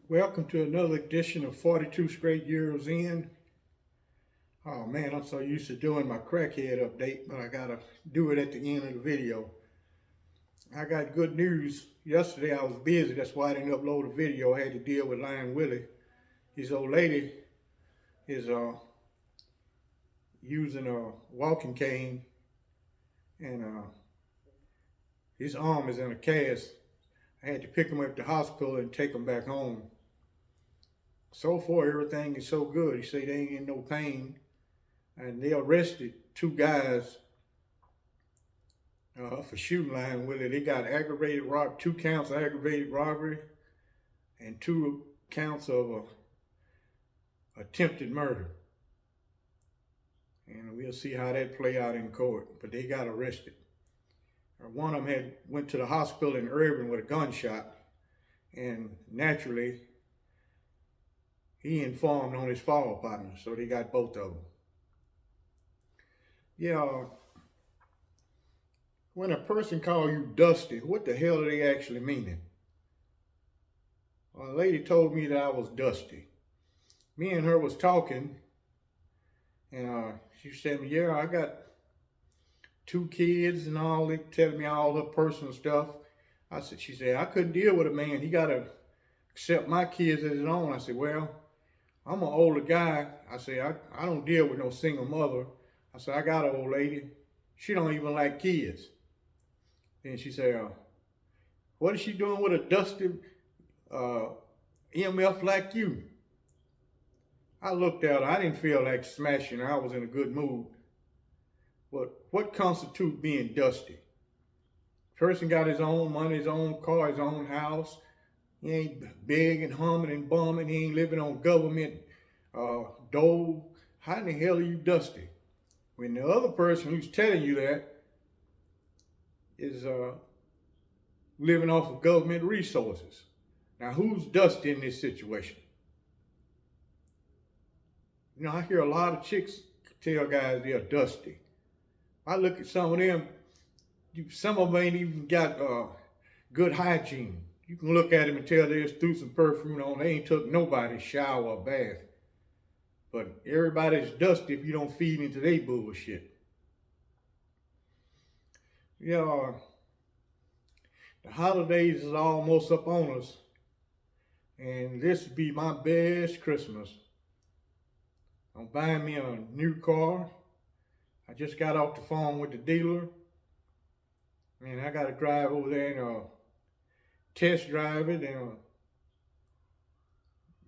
Welcome to another edition of 42 Straight Years In. Oh man, I'm so used to doing my crackhead update, but I gotta do it at the end of the video. I got good news. Yesterday I was busy, that's why I didn't upload a video. I had to deal with Willie. His old lady is using a walking cane, and his arm is in a cast. I had to pick him up at the hospital and take him back home. So far, everything is so good. He said they ain't in no pain. And they arrested two guys for shooting Willie. They got two counts of aggravated robbery and 2 counts of attempted murder. And we'll see how that play out in court. But they got arrested. One of them went to the hospital in Irving with a gunshot. And naturally, he informed on his fall partner, so they got both of them. Yeah, when a person calls you dusty, what the hell are they actually meaning? Well, a lady told me that I was dusty. Me and her was talking, and she said, yeah, I got 2 kids and all. They telling me all her personal stuff. She said, I couldn't deal with a man. He got to accept my kids as his own. I said, well, I'm an older guy. I say, I don't deal with no single mother. I said, I got an old lady. She don't even like kids. Then she said, what is she doing with a dusty MF like you? I looked at her. I didn't feel like smashing her. I was in a good mood. But what constitutes being dusty? Person got his own money, his own car, his own house. He ain't big and humming and bumming. He ain't living on government dole. How in the hell are you dusty? When the other person who's telling you that is living off of government resources. Now, who's dusty in this situation? You know, I hear a lot of chicks tell guys they're dusty. I look at some of them, some of them ain't even got good hygiene. You can look at them and tell they just threw some perfume on. They ain't took nobody's shower or bath. But everybody's dusty if you don't feed into their bullshit. Yeah, the holidays is almost up on us. And this would be my best Christmas. I'm buying me a new car. I just got off the phone with the dealer. And I got to drive over there and test drive it. And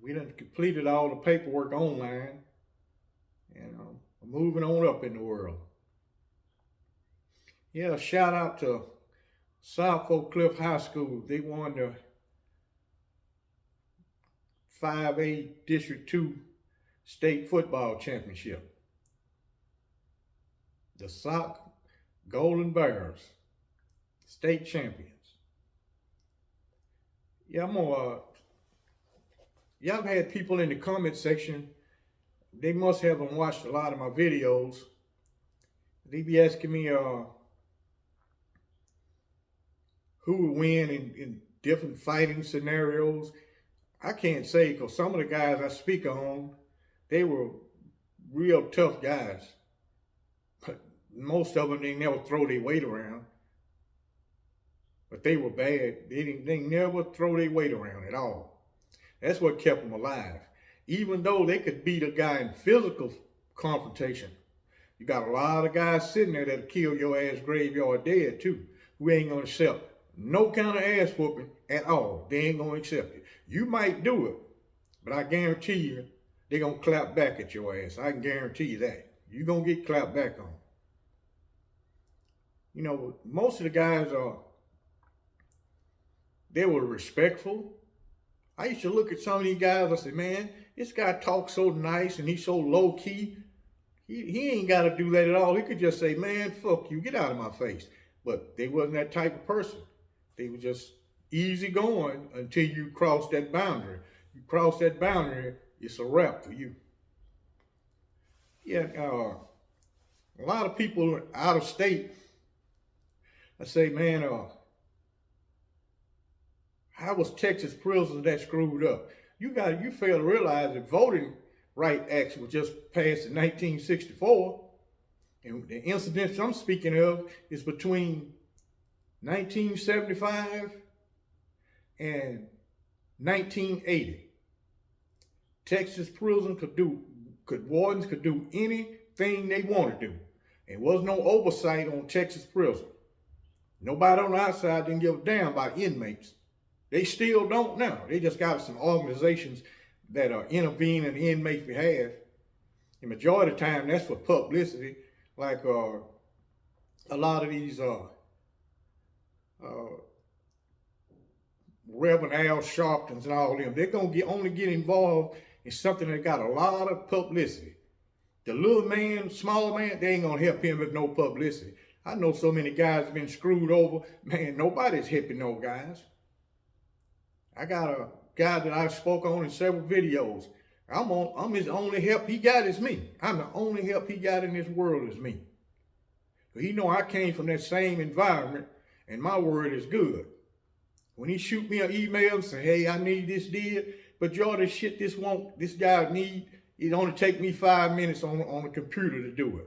we done completed all the paperwork online. And I'm moving on up in the world. Yeah, shout out to South Oak Cliff High School. They won the 5A District 2 State Football Championship. The South Golden Bears, state champions. Yeah, y'all had people in the comment section. They must haven't watched a lot of my videos. They be asking me who would win in different fighting scenarios. I can't say, because some of the guys I speak on, they were real tough guys. But most of them, they never throw their weight around. But they were bad. They never throw their weight around at all. That's what kept them alive. Even though they could beat a guy in physical confrontation. You got a lot of guys sitting there that'll kill your ass graveyard dead too, who ain't gonna accept no kind of ass whooping at all. They ain't gonna accept it. You might do it, but I guarantee you, they're gonna clap back at your ass. I can guarantee you that. You're gonna get clapped back on. You know, most of the guys they were respectful. I used to look at some of these guys, I said, man, this guy talks so nice and he's so low key. He ain't got to do that at all. He could just say, man, fuck you, get out of my face. But they wasn't that type of person. They were just easy going until you cross that boundary. You cross that boundary, it's a wrap for you. Yeah, a lot of people out of state, I say, man, how was Texas prisons that screwed up? You fail to realize that voting right acts were just passed in 1964, and the incidents I'm speaking of is between 1975 and 1980. Texas prison wardens could do anything they want to do. There was no oversight on Texas prison. Nobody on the outside didn't give a damn about inmates. They still don't now. They just got some organizations that are intervening in the inmates' behalf. The majority of the time, that's for publicity. Like a lot of these Reverend Al Sharptons and all them, they're going to only get involved in something that got a lot of publicity. The little man, small man, they ain't going to help him with no publicity. I know so many guys have been screwed over. Man, nobody's helping no guys. I got a guy that I've spoke on in several videos. I'm his only help he got is me. I'm the only help he got in this world is me. But he know I came from that same environment, and my word is good. When he shoot me an email and say, hey, I need this did, but y'all, this shit this guy need, it only take me 5 minutes on the computer to do it.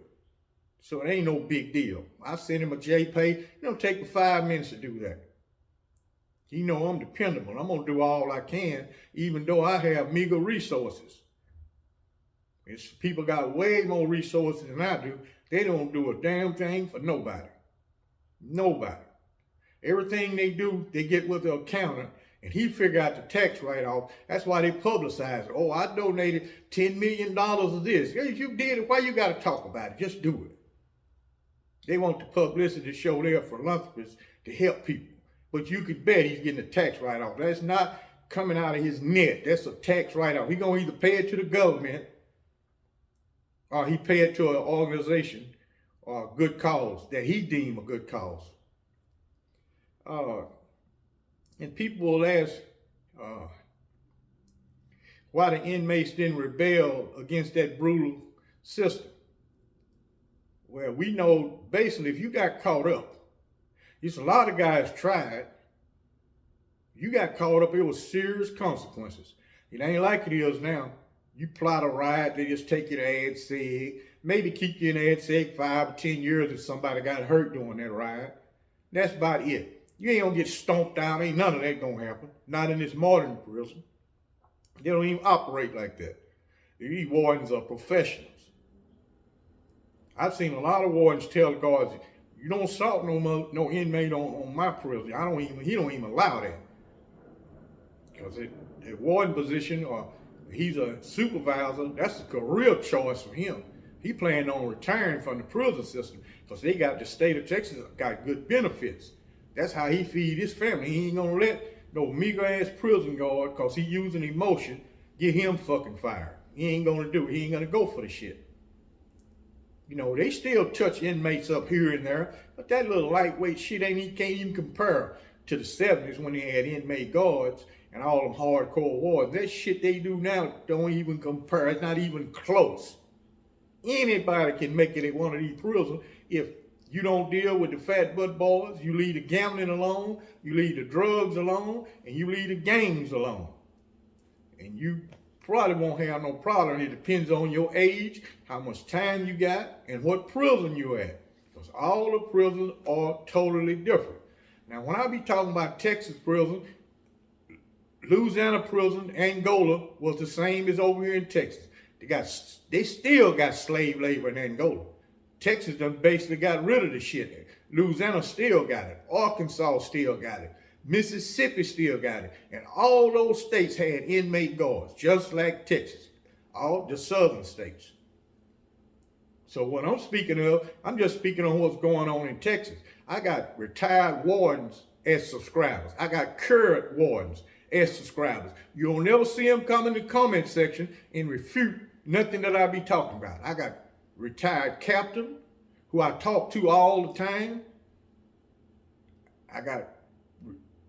So it ain't no big deal. I send him a JPay, it don't take me 5 minutes to do that. He know I'm dependable. I'm gonna do all I can, even though I have meager resources. People got way more resources than I do. They don't do a damn thing for nobody. Nobody. Everything they do, they get with the accountant, and he figure out the tax write-off. That's why they publicize it. Oh, I donated $10 million of this. If you did it, why you got to talk about it? Just do it. They want the publicity to show they're philanthropists to help people. But you could bet he's getting a tax write-off. That's not coming out of his net. That's a tax write-off. He's going to either pay it to the government or he pay it to an organization or a good cause that he deem a good cause. And people will ask why the inmates didn't rebel against that brutal system. Well, we know basically if you got caught up, it's a lot of guys tried. You got caught up, it was serious consequences. It ain't like it is now. You plot a riot, they just take you to ADSEG, maybe keep you in ADSEG 5 or 10 years if somebody got hurt during that riot. That's about it. You ain't gonna get stomped out, ain't none of that gonna happen. Not in this modern prison. They don't even operate like that. These wardens are professionals. I've seen a lot of wardens tell guards, you don't assault no inmate on my prison. He don't even allow that. Because the warden position, or he's a supervisor, that's a career choice for him. He planned on retiring from the prison system because the state of Texas got good benefits. That's how he feed his family. He ain't gonna let no meager ass prison guard, cause he using emotion, get him fucking fired. He ain't gonna do it. He ain't gonna go for the shit. You know, they still touch inmates up here and there, but that little lightweight shit can't even compare to the 70s when they had inmate guards and all them hardcore wars. That shit they do now don't even compare. It's not even close. Anybody can make it at one of these prisons if you don't deal with the fat butt boys, you leave the gambling alone, you leave the drugs alone, and you leave the gangs alone. And you probably won't have no problem. It depends on your age, how much time you got, and what prison you're at. Because all the prisons are totally different. Now, when I be talking about Texas prison, Louisiana prison, Angola was the same as over here in Texas. They still got slave labor in Angola. Texas done basically got rid of the shit. Louisiana still got it. Arkansas still got it. Mississippi still got it. And all those states had inmate guards, just like Texas. All the southern states. So what I'm speaking of, I'm just speaking on what's going on in Texas. I got retired wardens as subscribers. I got current wardens as subscribers. You'll never see them come in the comment section and refute nothing that I be talking about. I got retired captain who I talk to all the time. I got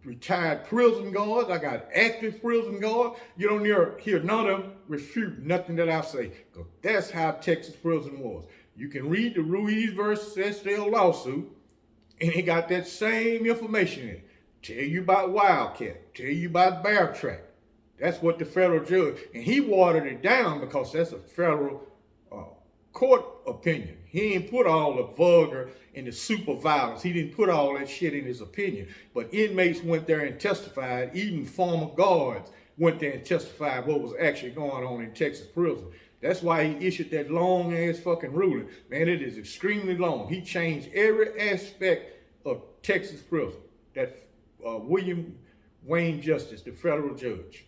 retired prison guards. I got active prison guards. You don't hear none of them refute nothing that I say, because that's how Texas prison was. You can read the Ruiz versus Estelle lawsuit, and it got that same information in it. Tell you about Wildcat. Tell you about Bear Track. That's what the federal judge, and he watered it down because that's a federal court opinion. He didn't put all the vulgar and the super violence. He didn't put all that shit in his opinion. But inmates went there and testified. Even former guards went there and testified what was actually going on in Texas prison. That's why he issued that long ass fucking ruling. Man, it is extremely long. He changed every aspect of Texas prison. That William Wayne Justice, the federal judge.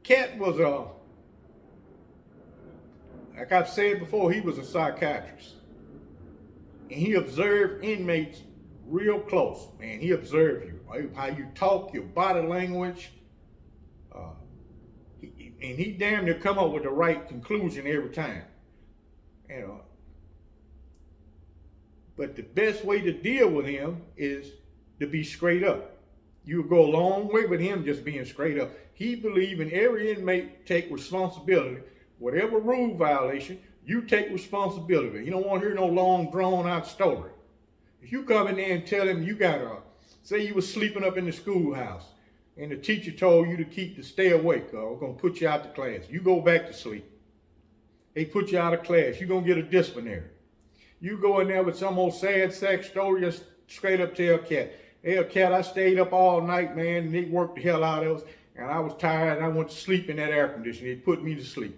Cat was like I've said before, he was a psychiatrist. And he observed inmates real close, man. He observed you, how you talk, your body language. And he damn near come up with the right conclusion every time. But the best way to deal with him is to be straight up. You would go a long way with him just being straight up. He believed in every inmate take responsibility. Whatever rule violation, you take responsibility. You don't want to hear no long, drawn-out story. If you come in there and tell him you got say you was sleeping up in the schoolhouse, and the teacher told you to stay awake, we're going to put you out the class. You go back to sleep. They put you out of class. You're going to get a disciplinary. You go in there with some old sad sack story, just straight up tell Cat, hey, Cat, I stayed up all night, man, and they worked the hell out of us, and I was tired, and I went to sleep in that air conditioner. They put me to sleep.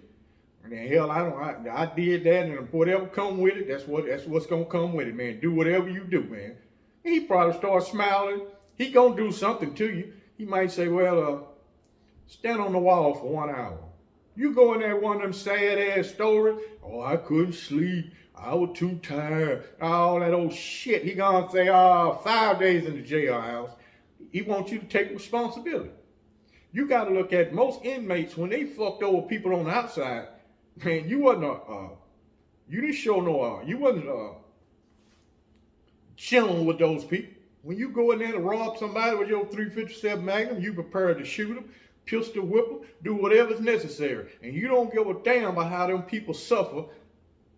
And then, hell, I did that, and whatever come with it, that's what's going to come with it, man. Do whatever you do, man. And he probably start smiling. He going to do something to you. He might say, well, stand on the wall for 1 hour. You go in there one of them sad-ass stories, oh, I couldn't sleep. I was too tired. All that old shit. He gonna say, 5 days in the jailhouse. He wants you to take responsibility. You gotta look at most inmates, when they fucked over people on the outside, man, you wasn't you didn't show no, you wasn't chilling with those people. When you go in there to rob somebody with your .357 Magnum, you prepared to shoot them, pistol whip them, do whatever's necessary. And you don't give a damn about how them people suffer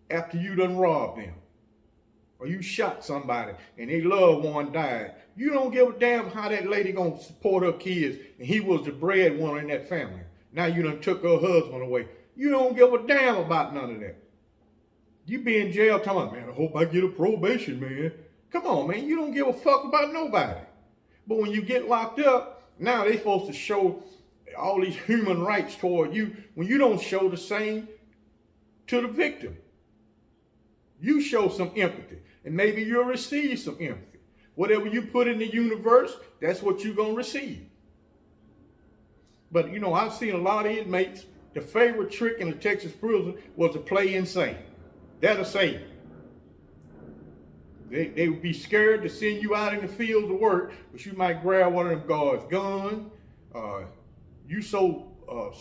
after you done robbed them. Or you shot somebody and their loved one died. You don't give a damn how that lady gonna support her kids and he was the breadwinner in that family. Now you done took her husband away. You don't give a damn about none of that. You be in jail talking about, man, I hope I get a probation, man. Come on, man, you don't give a fuck about nobody. But when you get locked up, now they supposed to show all these human rights toward you when you don't show the same to the victim. You show some empathy, and maybe you'll receive some empathy. Whatever you put in the universe, that's what you're going to receive. But, I've seen a lot of inmates, the favorite trick in the Texas prison was to play insane. That'll save you. They would be scared to send you out in the field to work, but you might grab one of them guards' gun. You so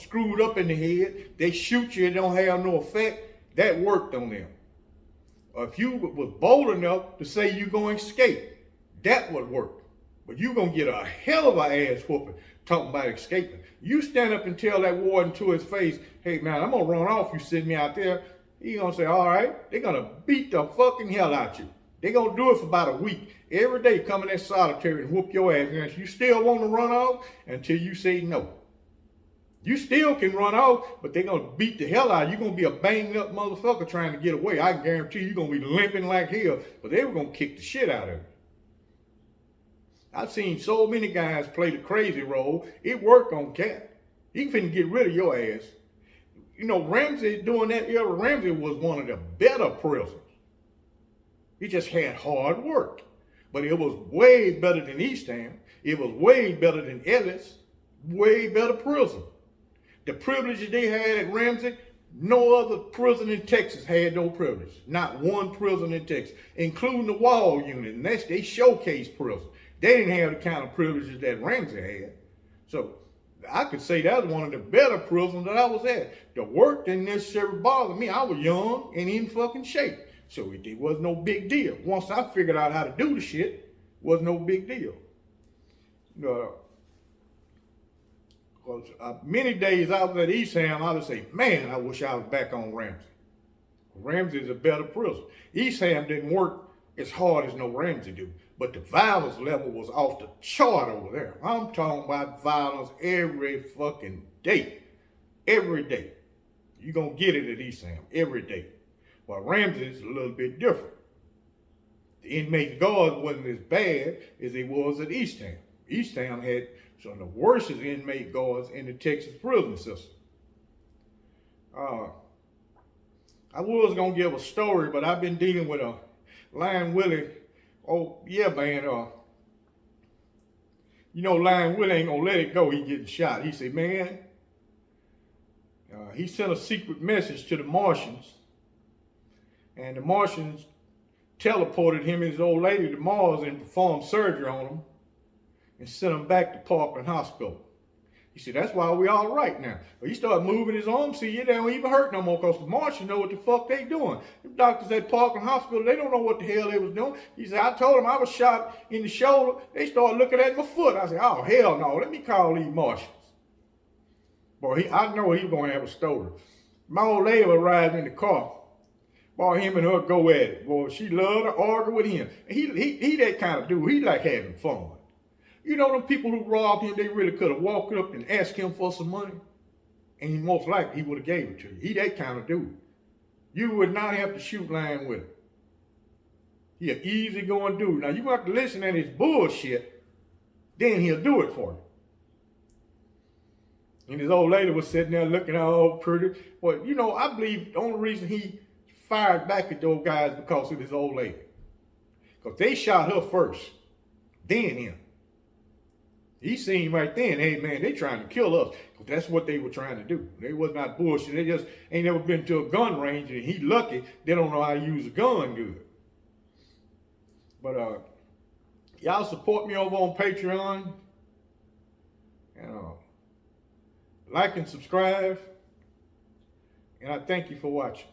screwed up in the head, they shoot you, it don't have no effect. That worked on them. If you was bold enough to say you're going to escape, that would work. But you're going to get a hell of an ass whooping talking about escaping. You stand up and tell that warden to his face, hey, man, I'm going to run off. You send me out there. He's going to say, all right. They're going to beat the fucking hell out you. They're going to do it for about a week. Every day come in that solitary and whoop your ass. And you still want to run off until you say no. You still can run off, but they're going to beat the hell out of you. You're going to be a banged up motherfucker trying to get away. I can guarantee you're going to be limping like hell, but they were going to kick the shit out of you. I've seen so many guys play the crazy role. It worked on Cat. He finna get rid of your ass. Ramsey during that era, Ramsey was one of the better prisoners. He just had hard work. But it was way better than Eastham. It was way better than Ellis. Way better prison. The privileges they had at Ramsey, no other prison in Texas had no privilege. Not one prison in Texas, including the Wall Unit. And that's they showcase prison. They didn't have the kind of privileges that Ramsey had. So I could say that was one of the better prisons that I was at. The work didn't necessarily bother me. I was young and in fucking shape. So it was no big deal. Once I figured out how to do the shit, it was no big deal. Many days I was at Eastham, I would say, man, I wish I was back on Ramsey. Ramsey is a better prison. Eastham didn't work as hard as no Ramsey do. But the violence level was off the chart over there. I'm talking about violence every fucking day. Every day. You're going to get it at East Ham every day. Well, Ramsey's a little bit different. The inmate guards wasn't as bad as it was at East Ham. East Ham had some of the worst inmate guards in the Texas prison system. I was going to give a story, but I've been dealing with a Lion Willie. Oh, yeah, man. Lion Willie ain't going to let it go. He getting shot. He said, man, he sent a secret message to the Martians. And the Martians teleported him and his old lady to Mars and performed surgery on him and sent him back to Parkland Hospital. He said, that's why we all right now. But he started moving his arm, see, they don't even hurt no more because the Martians know what the fuck they doing. The doctors at Parkland Hospital, they don't know what the hell they was doing. He said, I told them I was shot in the shoulder. They started looking at my foot. I said, oh, hell no, let me call these Martians. Boy, I know he was going to have a story. My old lady arrived in the car. Boy, him and her go at it. Boy, she loved to argue with him. And he that kind of dude. He like having fun. You know them people who robbed him, they really could have walked up and asked him for some money. And he most likely, he would have gave it to you. He that kind of dude. You would not have to shoot Lion with him. He an easy going dude. Now, you have to listen to his bullshit, then he'll do it for you. And his old lady was sitting there looking all pretty. Well, I believe the only reason he fired back at those guys because of his old lady. Because they shot her first, then him. He seen right then, hey man, they trying to kill us. Because that's what they were trying to do. They was not bullshit. They just ain't never been to a gun range, and he lucky they don't know how to use a gun good. But y'all support me over on Patreon. And like and subscribe. And I thank you for watching.